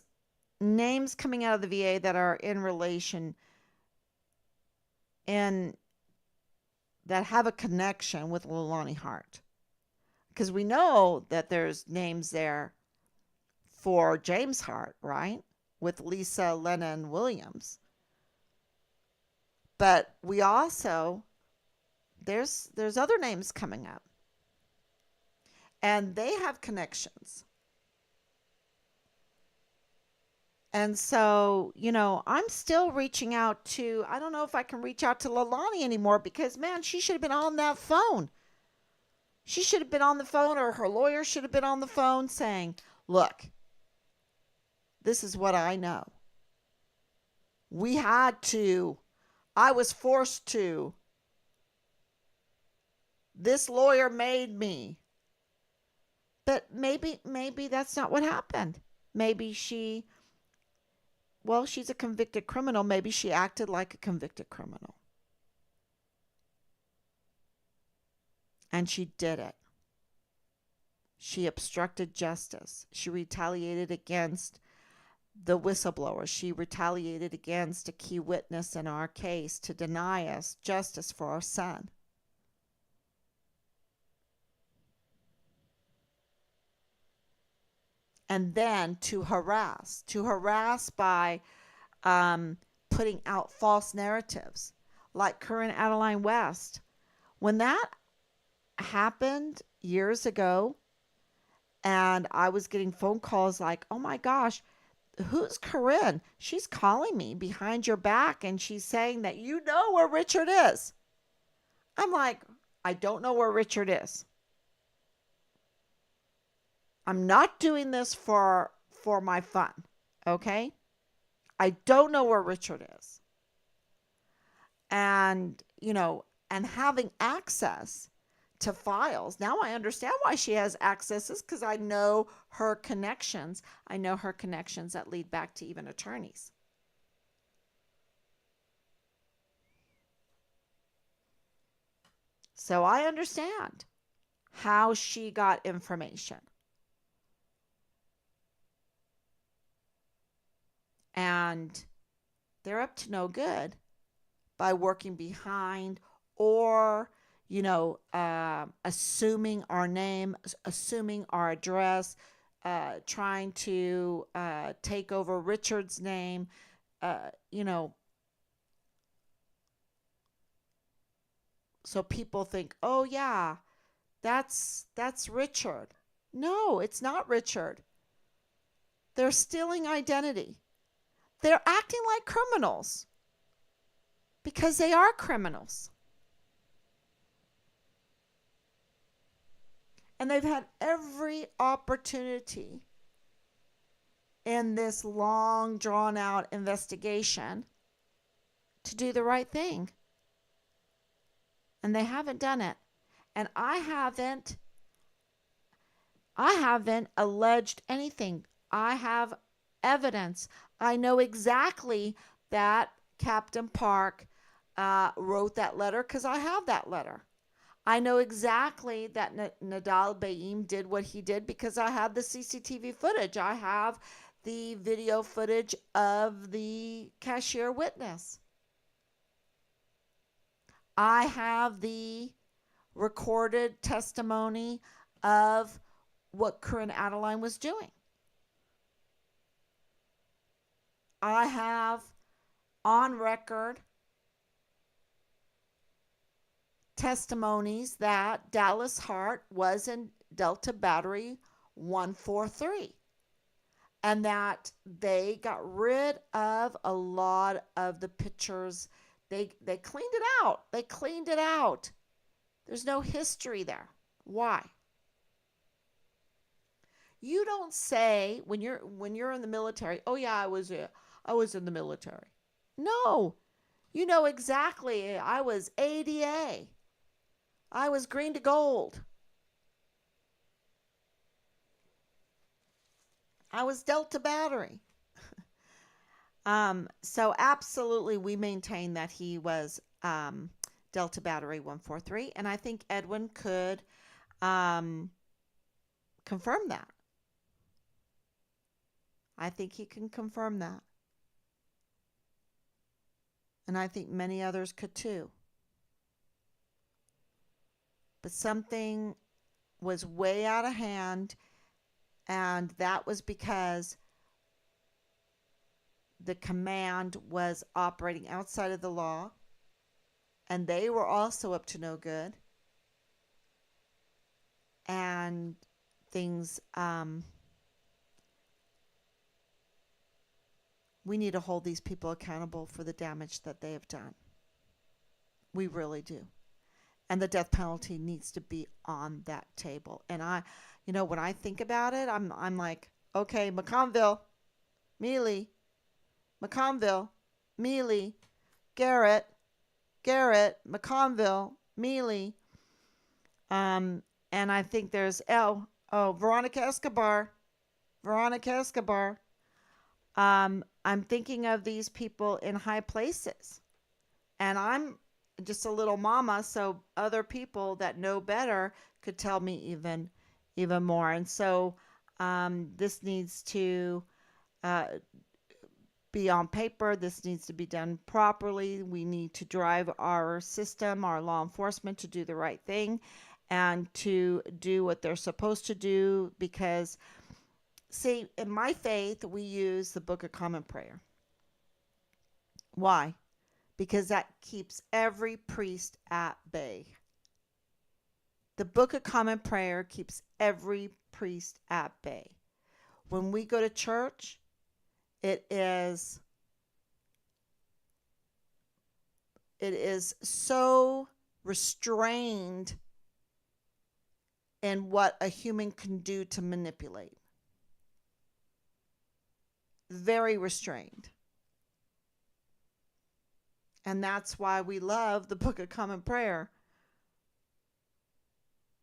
names coming out of the VA that are in relation and that have a connection with Leilani Hart. Because we know that there's names there for James Hart, right? With Lisa Lennon Williams. But we also, there's other names coming up. And they have connections. And so, I'm still reaching out to, I don't know if I can reach out to Leilani anymore because, man, she should have been on that phone. She should have been on the phone, or her lawyer should have been on the phone saying, look, this is what I know. We had to. I was forced to. This lawyer made me. But maybe that's not what happened. Maybe she's a convicted criminal. Maybe she acted like a convicted criminal. And she did it. She obstructed justice. She retaliated against the whistleblower. She retaliated against a key witness in our case to deny us justice for our son. And then to harass by putting out false narratives, like current Adeline West. When that happened years ago, and I was getting phone calls like, oh my gosh, who's Corinne? She's calling me behind your back, and she's saying that you know where Richard is. I'm like, I don't know where Richard is. I'm not doing this for my fun, okay? I don't know where Richard is. And, and having access to files. Now I understand why she has access, is because I know her connections. I know her connections that lead back to even attorneys. So I understand how she got information. And they're up to no good by working behind or, assuming our name, assuming our address, trying to take over Richard's name, uh, you know, so people think, oh yeah, that's Richard. No, it's not Richard. They're stealing identity. They're acting like criminals because they are criminals. And they've had every opportunity in this long, drawn out investigation to do the right thing. And they haven't done it. And I haven't alleged anything. I have evidence. I know exactly that Captain Park wrote that letter because I have that letter. I know exactly that Nadal Baim did what he did because I have the CCTV footage. I have the video footage of the cashier witness. I have the recorded testimony of what Corinne Adeline was doing. I have on record testimonies that Dallas Hart was in Delta Battery 143 and that they got rid of a lot of the pictures. They cleaned it out. They cleaned it out. There's no history there. Why? You don't say when you're in the military, "Oh yeah, I was in the military." No. You know exactly. I was ADA. I was green to gold. I was Delta Battery. So absolutely, we maintain that he was Delta Battery 143, and I think Edwin could um, confirm that. I think he can confirm that, and I think many others could too. But something was way out of hand, and that was because the command was operating outside of the law, and they were also up to no good, and things. We need to hold these people accountable for the damage that they have done. We really do. And the death penalty needs to be on that table. And when I think about it, I'm like, okay, McConville, Mealy, McConville, Mealy, Garrett, McConville, Mealy. And I think there's Veronica Escobar, Veronica Escobar. I'm thinking of these people in high places, and I'm just a little mama, so other people that know better could tell me even more. And so this needs to uh, be on paper. This needs to be done properly. We need to drive our system, our law enforcement, to do the right thing and to do what they're supposed to do. Because, see, in my faith, we use the Book of Common Prayer. Why? Because that keeps every priest at bay. The Book of Common Prayer keeps every priest at bay. When we go to church, it is so restrained in what a human can do to manipulate. Very restrained. And that's why we love the Book of Common Prayer,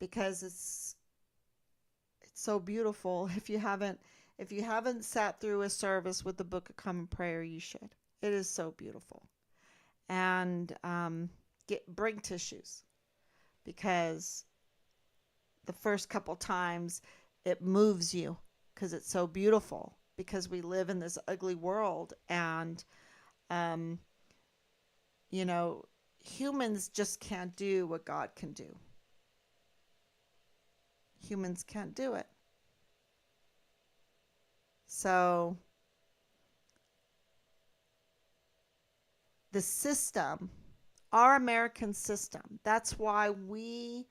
because it's so beautiful. If you haven't sat through a service with the Book of Common Prayer, you should. It is so beautiful. And bring tissues, because the first couple times it moves you because it's so beautiful, because we live in this ugly world. And um, you know, humans just can't do what God can do. Humans can't do it. So the system, our American system, that's why we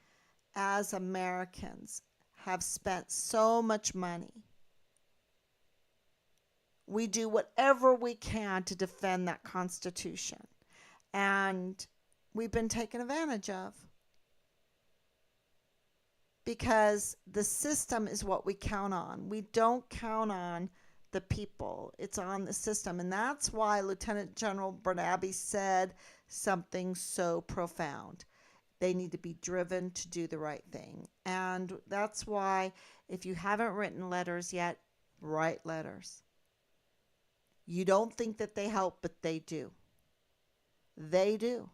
as Americans have spent so much money. We do whatever we can to defend that Constitution. And we've been taken advantage of, because the system is what we count on. We don't count on the people, it's on the system. And that's why Lieutenant General Bernabe said something so profound. They need to be driven to do the right thing. And that's why, if you haven't written letters yet, write letters. You don't think that they help, but they do. They do.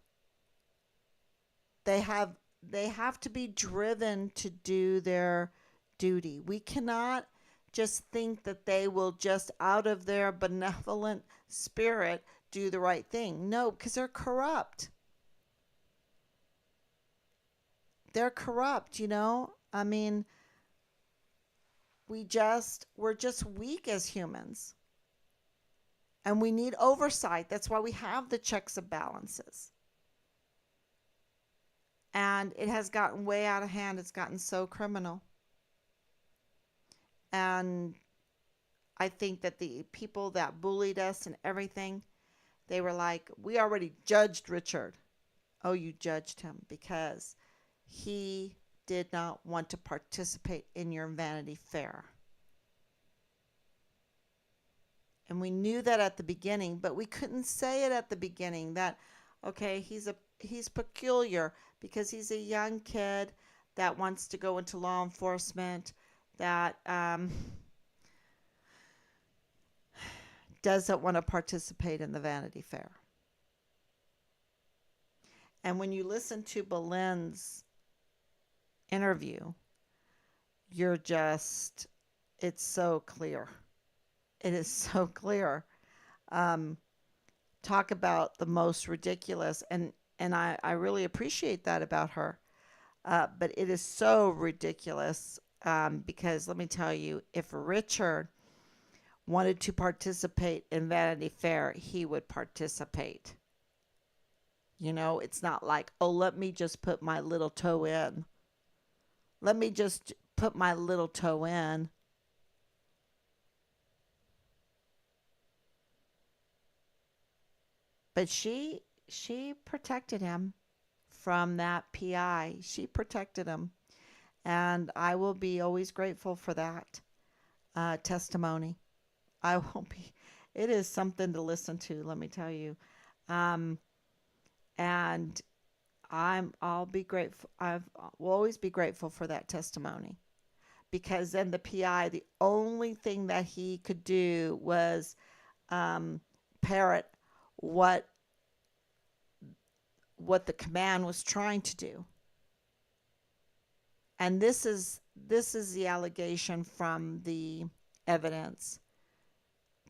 They have to be driven to do their duty. We cannot just think that they will just out of their benevolent spirit do the right thing. No, because they're corrupt. They're corrupt, you know? I mean, we're just weak as humans. And we need oversight. That's why we have the checks and balances. And it has gotten way out of hand. It's gotten so criminal. And I think that the people that bullied us and everything, they were like, we already judged Richard. Oh, you judged him because he did not want to participate in your Vanity Fair. And we knew that at the beginning, but we couldn't say it at the beginning that, okay, he's peculiar because he's a young kid that wants to go into law enforcement, that doesn't want to participate in the Vanity Fair. And when you listen to Boleyn's interview, it's so clear. It is so clear. Talk about the most ridiculous, and I really appreciate that about her. But it is so ridiculous, because let me tell you, if Richard wanted to participate in Vanity Fair, he would participate. You know, it's not like, oh, let me just put my little toe in. Let me just put my little toe in. But she protected him from that PI. She protected him. And I will be always grateful for that testimony. I will be. It is something to listen to, let me tell you. And I'll be grateful. I will always be grateful for that testimony, because then the PI, the only thing that he could do was parrot what the command was trying to do. And this is the allegation from the evidence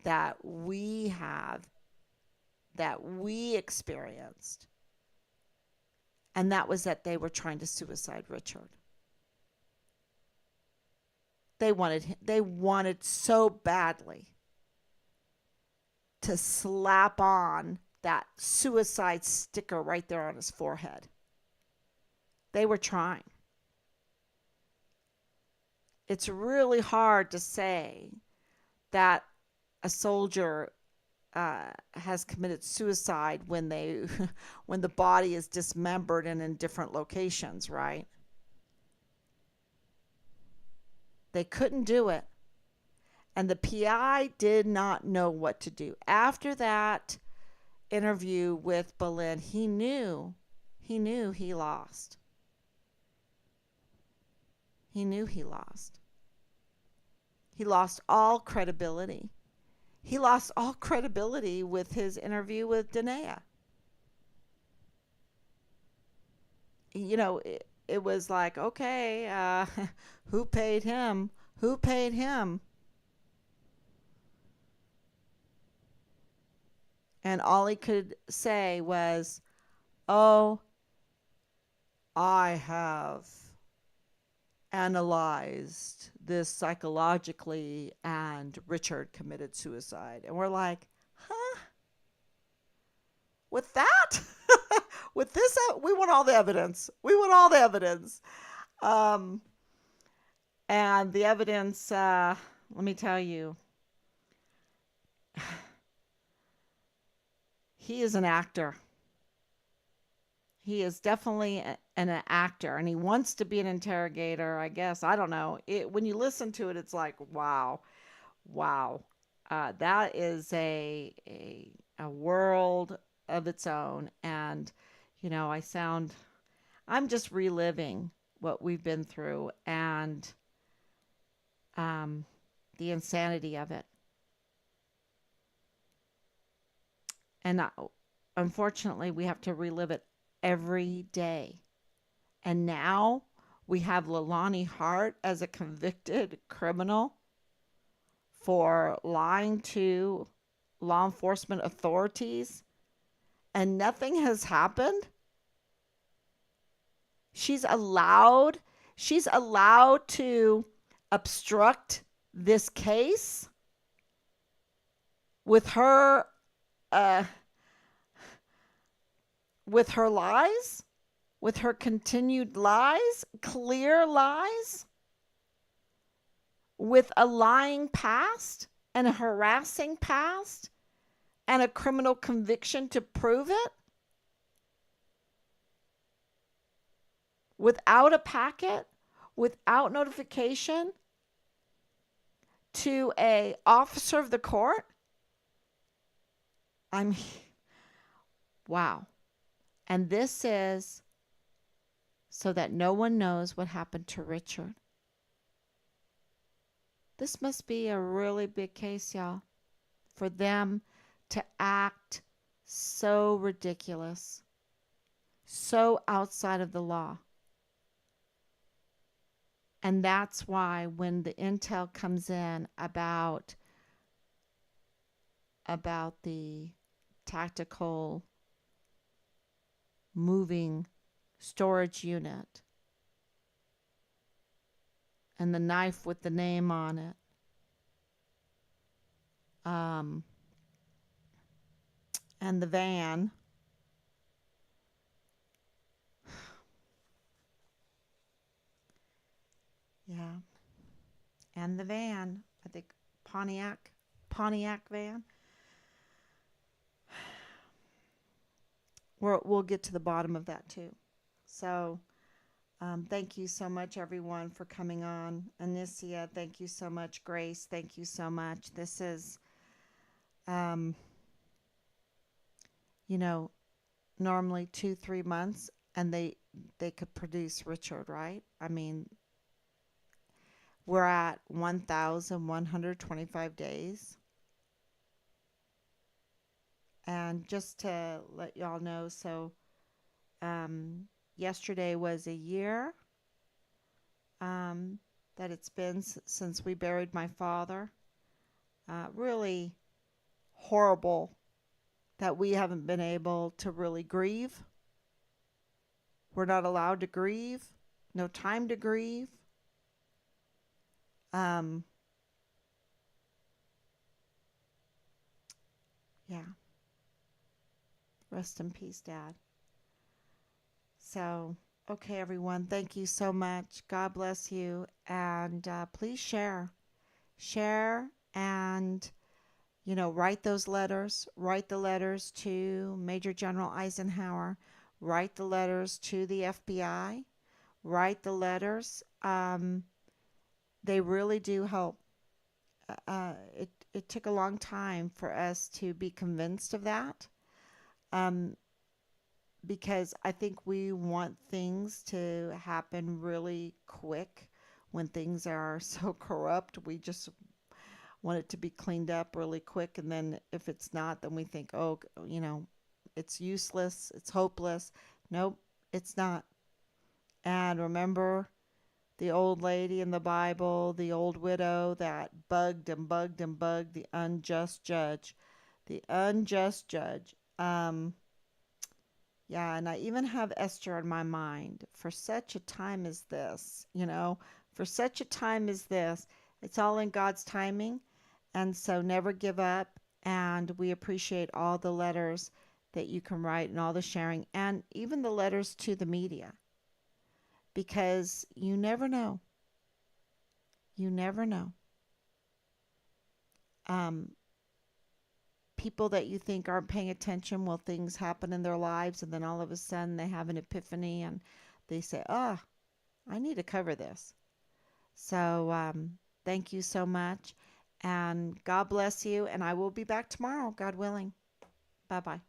that we have, that we experienced. And that was that they were trying to suicide Richard. They wanted so badly to slap on that suicide sticker right there on his forehead. They were trying. It's really hard to say that a soldier has committed suicide when when the body is dismembered and in different locations, right? They couldn't do it. And the PI did not know what to do. After that interview with Boleyn, he knew he lost. He knew he lost. He lost all credibility. He lost all credibility with his interview with Danae. You know, it was like, okay, who paid him? Who paid him? And all he could say was, oh, I have analyzed this psychologically, and Richard committed suicide. And we're like, huh? With that? With this? We want all the evidence. We want all the evidence. Um, and the evidence, let me tell you, he is an actor. He is definitely an actor, and he wants to be an interrogator, I guess. I don't know. When you listen to it, it's like, wow, wow. That is a world of its own. And, I'm just reliving what we've been through, and um, the insanity of it. And unfortunately, we have to relive it every day. And now we have Leilani Hart as a convicted criminal for lying to law enforcement authorities, and nothing has happened. She's allowed she's allowed to obstruct this case with her uh, with her lies, with her continued lies, clear lies, with a lying past and a harassing past and a criminal conviction to prove it, without a packet, without notification to a officer of the court. I'm wow. And this is so that no one knows what happened to Richard. This must be a really big case, y'all, for them to act so ridiculous, so outside of the law. And that's why when the intel comes in about the tactical moving storage unit and the knife with the name on it, and the van, yeah, and the van, I think Pontiac van. We'll get to the bottom of that too. So, thank you so much, everyone, for coming on. Anicia, thank you so much. Grace, thank you so much. This is, um, you know, normally 2-3 months, and they could produce Richard, right? I mean, we're at 1,125 days. And just to let y'all know, so yesterday was a year that it's been since we buried my father. Really horrible that we haven't been able to really grieve. We're not allowed to grieve, no time to grieve. Um, yeah, rest in peace, Dad. So, okay, everyone, thank you so much. God bless you. And please share. Share and, write those letters. Write the letters to Major General Eisenhower. Write the letters to the FBI. Write the letters. They really do help. It took a long time for us to be convinced of that. Um, because I think we want things to happen really quick when things are so corrupt. We just want it to be cleaned up really quick. And then if it's not, then we think, oh, it's useless, it's hopeless. Nope, it's not. And remember the old lady in the Bible, the old widow that bugged and bugged and bugged the unjust judge. The unjust judge. Yeah, and I even have Esther in my mind. For such a time as this, for such a time as this, it's all in God's timing. And so never give up. And we appreciate all the letters that you can write and all the sharing, and even the letters to the media, because you never know. You never know. Um, People that you think aren't paying attention, will things happen in their lives, and then all of a sudden they have an epiphany and they say, "Oh, I need to cover this." So, thank you so much, and God bless you. And I will be back tomorrow, God willing. Bye bye.